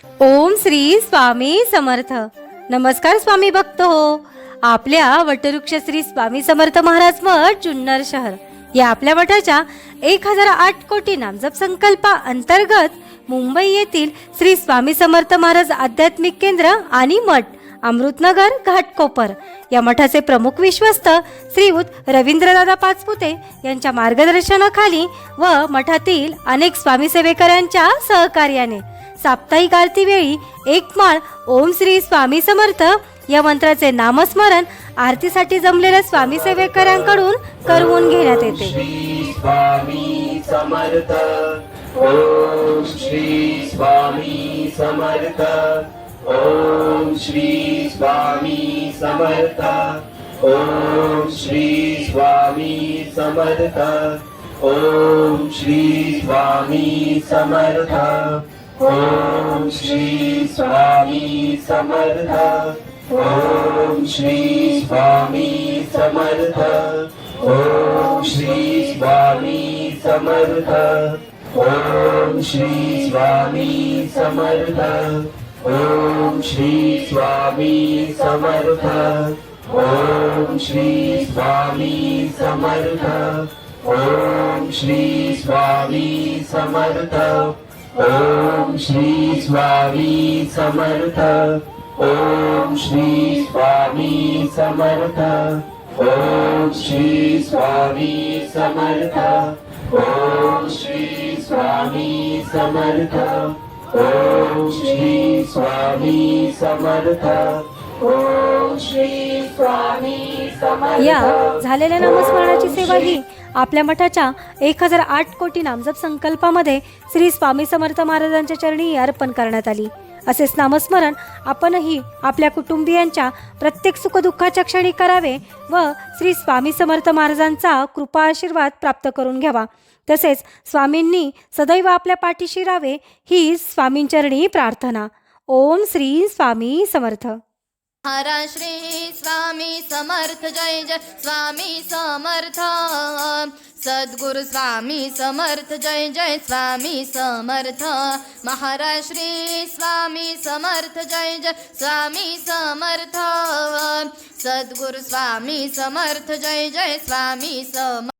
ओम श्री स्वामी समर्थ. नमस्कार स्वामी भक्त हो. आपल्या वटवृक्ष श्री स्वामी समर्थ महाराज मठ जुन्नर शहर या आपल्या मठाच्या 1008 कोटी नामजप संकल्पा अंतर्गत मुंबई येथील श्री स्वामी समर्थ महाराज आध्यात्मिक केंद्र आणि मठ अमृतनगर घाटकोपर या मठाचे प्रमुख विश्वस्त श्रीयुत रवींद्रदादा पाचपुते यांच्या मार्गदर्शनाखाली व मठातील अनेक स्वामी सेवेकरांच्या सहकार्याने साप्ताहिक आरती वेळी एक माळ ओम श्री स्वामी समर्थ या मंत्राचे नामस्मरण आरतीसाठी जमलेल्या स्वामी सेवेकरांकडून करवून घेण्यात येते. श्री स्वामी समर्थ. ओम श्री स्वामी समर्थ. ओम श्री स्वामी समर्थ. ओम श्री स्वामी समर्थ. ओम श्री स्वामी समर्थ. ओम श्री स्वामी समर्थ. ओम श्री स्वामी समर्थ. ओम श्री स्वामी समर्थ. ओम श्री स्वामी समर्थ. ओम श्री स्वामी समर्थ. ओम श्री स्वामी समर्थ. ओम श्री स्वामी समर्थ. ओम श्री स्वामी समर्थ. ओम श्री स्वामी समर्थ. ओम श्री स्वामी समर्थ. ओम श्री स्वामी समर्थ. ओम श्री स्वामी समर्थ. ओम श्री स्वामी समर्थ. या झालेल्या नामस्मरणाची सेवा ही आपल्या मठाच्या 1008 कोटी नामजप संकल्पामध्ये श्री स्वामी समर्थ महाराजांच्या चरणी अर्पण करण्यात आली. असेच नामस्मरण आपणही आपल्या कुटुंबियांच्या प्रत्येक सुखदुःखाच्या क्षणी करावे व श्री स्वामी समर्थ महाराजांचा कृपा आशीर्वाद प्राप्त करून घ्यावा. तसेच स्वामींनी सदैव आपल्या पाठीशी राहावे ही स्वामींचरणी प्रार्थना. ओम श्री स्वामी समर्थ. हरा श्री स्वामी समर्थ. जय जय स्वामी समर्थ. सद्गुरु स्वामी समर्थ. जय जय स्वामी समर्थ. महाराज श्री स्वामी समर्थ. जय जय स्वामी समर्थ. सद्गुरु स्वामी समर्थ. जय जय स्वामी समर्थ.